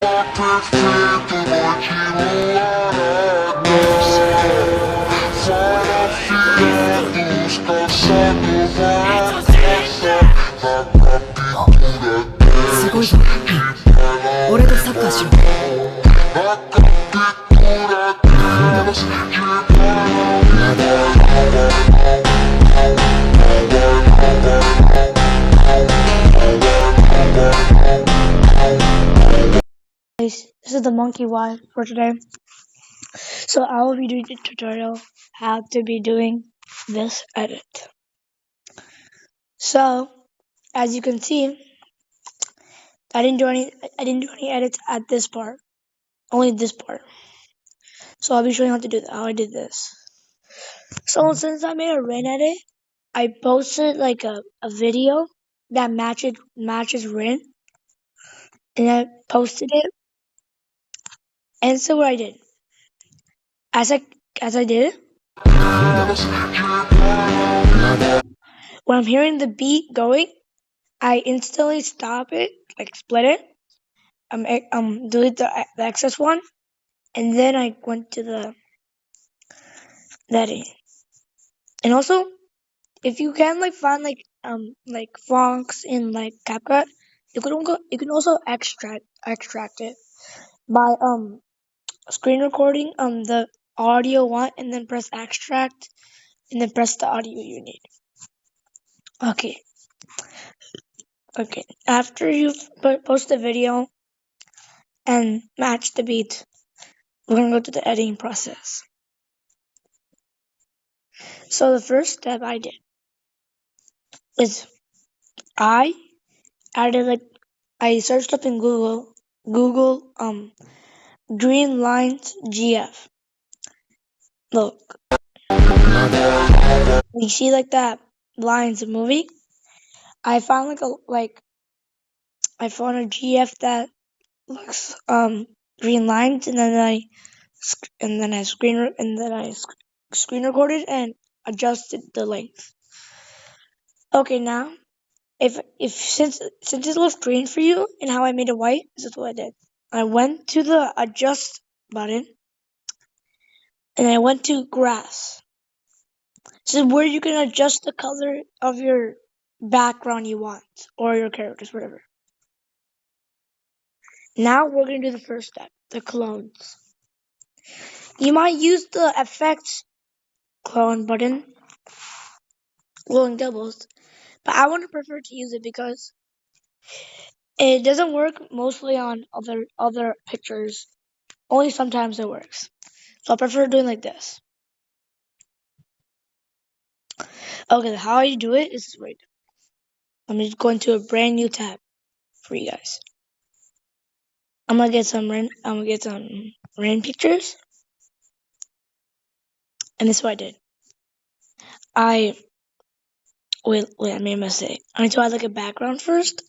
すごいぞ。俺とサッカーしよう。This is the monkey Y for today. So I will be doing the tutorial how to be doing this edit. So as you can see, I didn't do any edits at this part, only this part. So I'll be showing you how to do that, how I did this. So since I made a rain edit, I posted like a video that matches rain, and I posted it. And so what I did, as I did it, when I'm hearing the beat going, I instantly stop it, like split it, delete the excess one, and then I went to the editing. And also, if you can like find like fonts in like CapCut, you can also extract it by screen recording the audio one, and then press extract, and then press the audio you need. Okay. After you've post the video and match the beat, we're gonna go to the editing process. So the first step I did is I searched up in Google green lines GF. Look, you see like that lines movie? I found I found a GF that looks green lines, and then I screen recorded and adjusted the length. Okay, now since it looks green for you and how I made it white, this is what I did. I went to the adjust button and I went to grass. This is where you can adjust the color of your background you want, or your characters, whatever. Now we're gonna do the first step, the clones. You might use the effects clone button, glowing doubles, but I would prefer to use it because it doesn't work mostly on other pictures. Only sometimes it works. So I prefer doing like this. Okay, how you do it is right. I'm just going to a brand new tab for you guys. I'm gonna get some rain pictures. And this is what I did. I made a mistake. I need to add like a background first.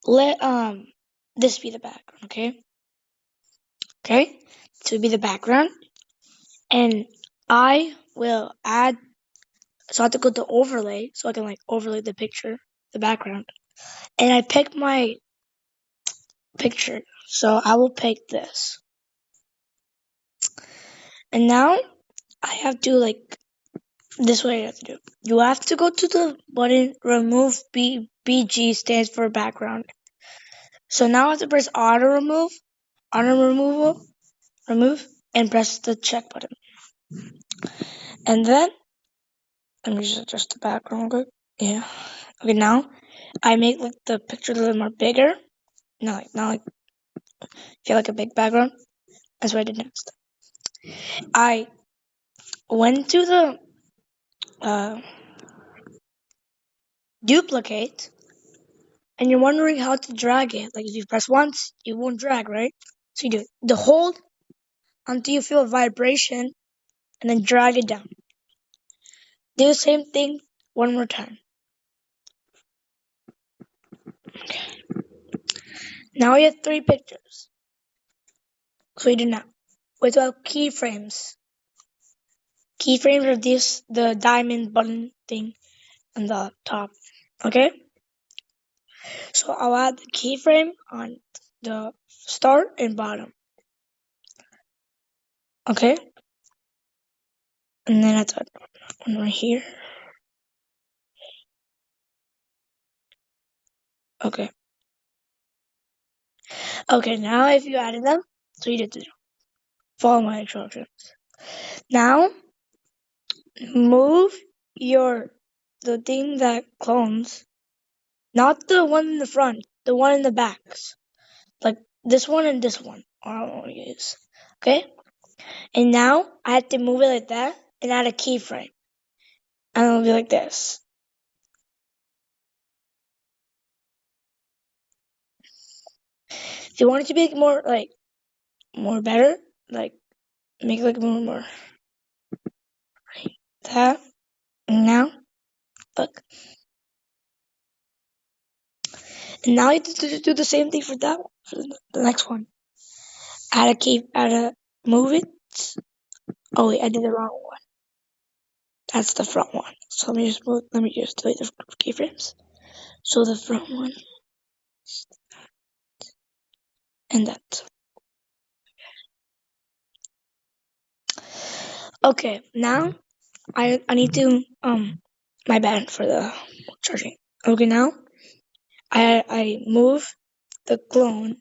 Let this be the background, okay? Okay? This will be the background. And I will add, so I have to go to overlay so I can like overlay the picture, the background. And I pick my picture. So I will pick this. And now I have to like, this is what you have to do. You have to go to the button remove BG stands for background. So now I have to press auto remove, and press the check button. And then let me just adjust the background quick. Yeah. Okay, now I make like the picture a little more bigger. Not like feel like a big background. That's what I did next. I went to the duplicate, and you're wondering how to drag it. Like if you press once, it won't drag, right? So you do the hold until you feel a vibration, and then drag it down. Do the same thing one more time. Okay. Now we have 3 pictures. So we do now. Without keyframes. Keyframes are the diamond button thing on the top. Okay? So I'll add the keyframe on the start and bottom. Okay? And then I thought one right here. Okay. Okay, now if you added them, so you did follow my instructions. Now move the thing that clones, not the one in the front, the one in the backs. Like this one and this one are what we use. Okay? And now I have to move it like that and add a keyframe. And it'll be like this. If you want it to be more better, like make it like more like that. And now look. And now you have to do the same thing for that one, for the next one. Add a move it. Oh wait, I did the wrong one. That's the front one. So let me just delete the keyframes. So the front one and that. Okay, now I need to my bad for the charging. Okay, now I move the clone.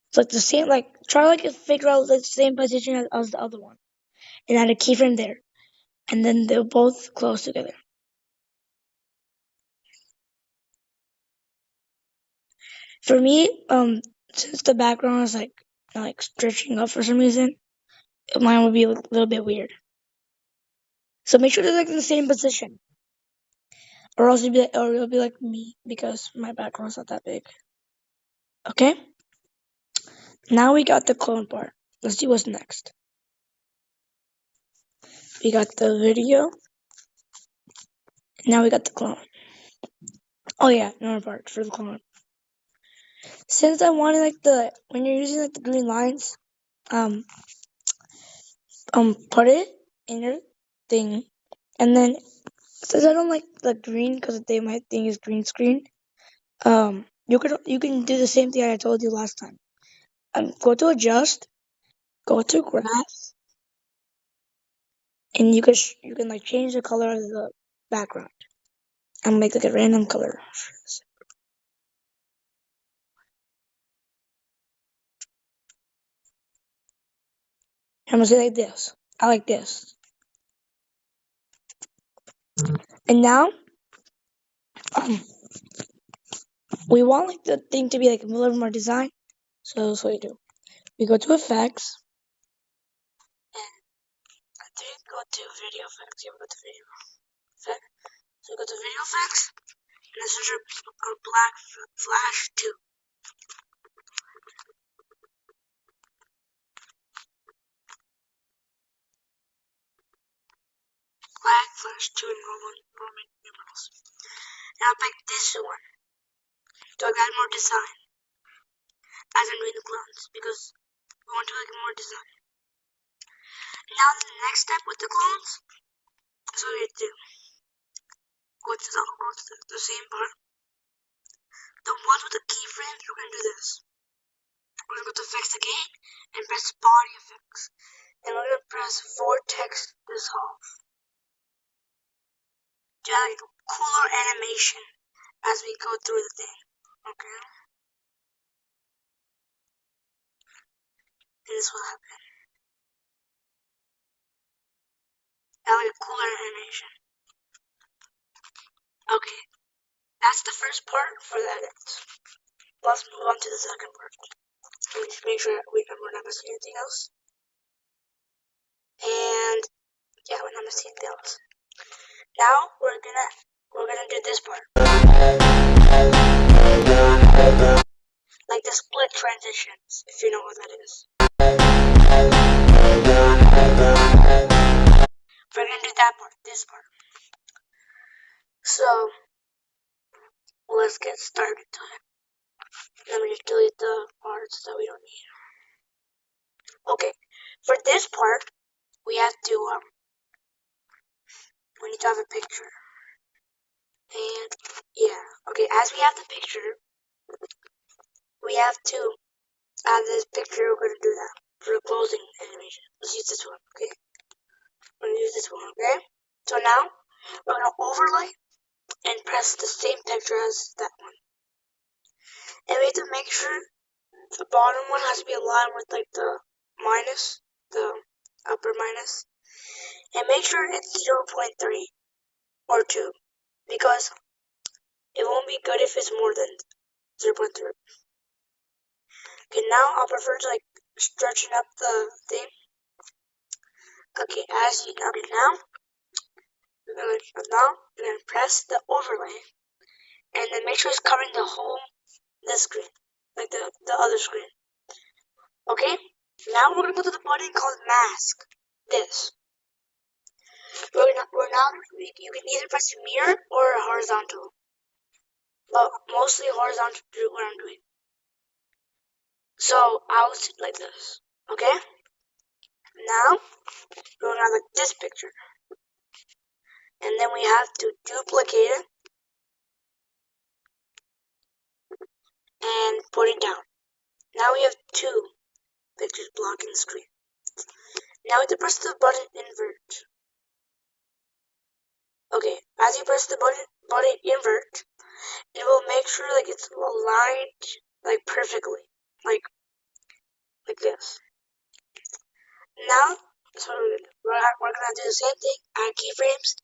It's like the same, like try to figure out the same position as the other one, and add a keyframe there, and then they're both close together. For me, since the background is like stretching up for some reason, mine would be a little bit weird. So make sure they're like in the same position, or else it'll be like me because my background's not that big. Okay. Now we got the clone part. Let's see what's next. We got the video. Now we got the clone. Oh yeah, another part for the clone. Since I wanted like when you're using like the green lines, put it in your thing, and then since I don't like the green because my thing is green screen, you can do the same thing I told you last time. Go to adjust, go to graph, and you can like change the color of the background and make like a random color. I'm gonna say like this. I like this. And now, we want like the thing to be like a little more design. So that's what you do. We go to effects. I think go to video effects. Yeah, we go to video effects. So we go to video effects, and this is our black flash 2. Black flash 2 in Roman numerals. Now I'll pick this one to add more design as I'm doing the clones because we want to make more design. Now the next step with the clones is what we have to do. Go to the same part. The ones with the keyframes, we're going to do this. We're going to go to effects again and press body effects. And we're going to press vortex dissolve. To add like a cooler animation as we go through the thing. Okay? And this will happen. Add like a cooler animation. Okay. That's the first part for the edits. Let's move on to the second part. Let me just make sure we're not missing anything else. And yeah, we're not missing anything else. Now we're gonna do this part. Like the split transitions, if you know what that is. We're gonna do that part, this part. So let's get started. Let me just delete the parts that we don't need. Okay, for this part, we have to we need to have a picture. And yeah, okay, as we have the picture, we have to add this picture. We're gonna do that for the closing animation. Let's use this one, okay? We're gonna use this one, okay? So now we're gonna overlay and press the same picture as that one. And we have to make sure the bottom one has to be aligned with like the minus, the upper minus. And make sure it's 0.3 or 2, because it won't be good if it's more than 0.3. Okay, now I'll prefer to like stretching up the thing. Okay, now we're gonna press the overlay, and then make sure it's covering this screen, like the other screen. Okay, now we're gonna go to the button called mask. This. You can either press mirror or horizontal, but mostly horizontal to do what I'm doing. So I'll sit like this. Okay. Now we're gonna have like this picture, and then we have to duplicate it and put it down. Now we have 2 pictures blocking the screen. Now we have to press the button invert. Okay, as you press the button invert, it will make sure like it's aligned like perfectly, like this. Now that's what we're gonna do. We're gonna do the same thing, add keyframes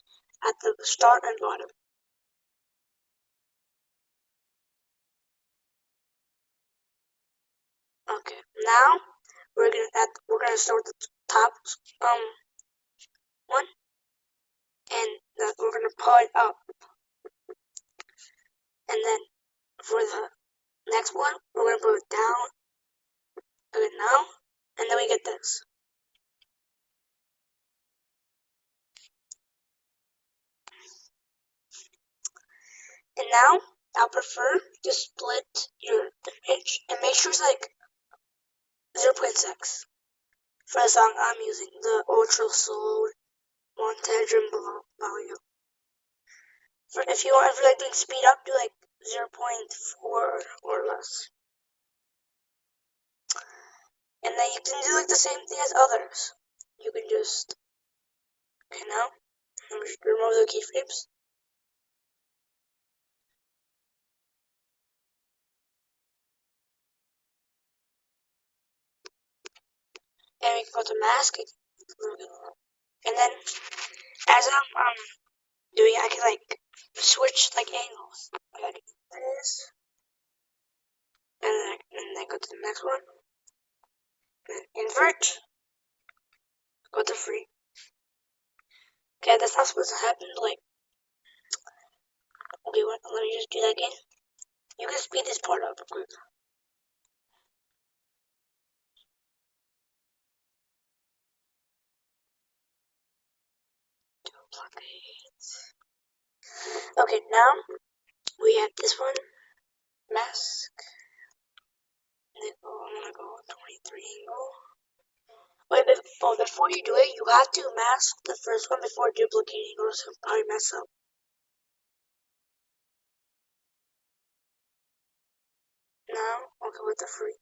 at the start and bottom. Okay, now we're gonna start with the top one, and we're gonna pull it up, and then for the next one we're gonna put it down. Okay, now, and then we get this. And now I'll prefer to split your image and make sure it's like 0.6 for the song I'm using, the Ultra Soul Montage and Volume. If you want, like doing speed up, do like 0.4 or less. And then you can do like the same thing as others. You can just, okay, now remove the keyframes. And we can go to mask, and then as I'm doing it, I can like switch like angles. I gotta do this, and then go to the next one, and invert, go to free. Okay, that's not supposed to happen. Like, okay, let me just do that again. You can speed this part up quick. Okay, now we have this one, mask. And then, I'm gonna go 23 angle. Wait, before you do it, you have to mask the first one before duplicating, or else you'll probably mess up. Now, I'll go with the free.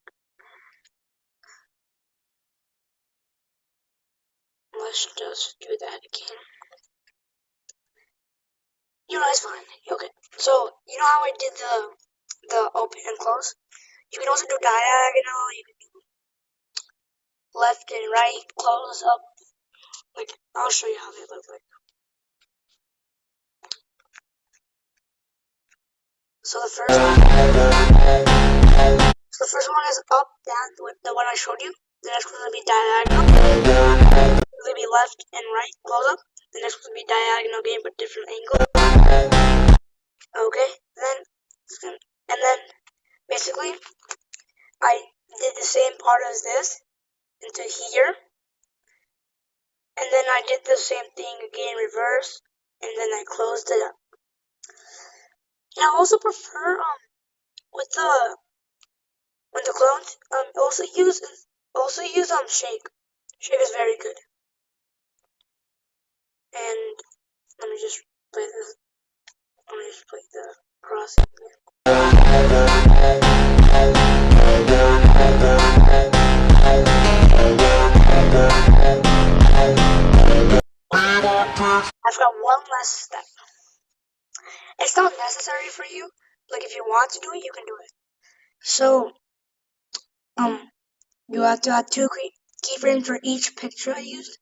Let's just do that again. You know, it's fine. Okay, so you know how I did the open and close? You can also do diagonal. You can do left and right, close up. Like, I'll show you how they look like. So the first one is up, down, the one I showed you. The next one will be diagonal. It will be left and right, close up. The next one will be diagonal again, but different angle. Okay, and then basically I did the same part as this into here, and then I did the same thing again reverse, and then I closed it up. And I also prefer with the clones also use shake. Shake is very good. And let me just play this. Let me just play the crossing. less step. It's not necessary for you. Like if you want to do it, you can do it. So you have to add 2 keyframes for each picture I used.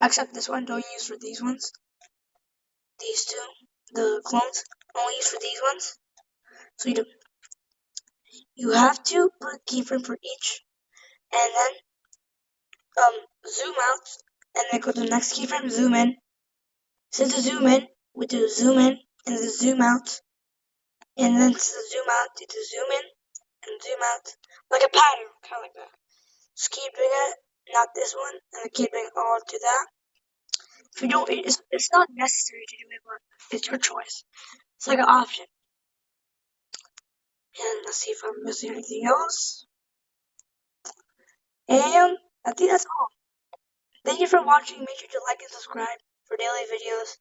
Except this one, don't use for these ones. These two, the clones, only use for these ones. So you have to put a keyframe for each, and then zoom out, and then go to the next keyframe, zoom in. Since the zoom in, we do zoom in and then zoom out, and then to zoom out, you do zoom in and zoom out, like a pattern, kind of like that. Just keep doing it, not this one, and then keep doing all to that. If you don't, it's not necessary to do it, but it's your choice. It's like an option. And let's see if I'm missing anything else. And I think that's all. Thank you for watching. Make sure to like and subscribe for daily videos.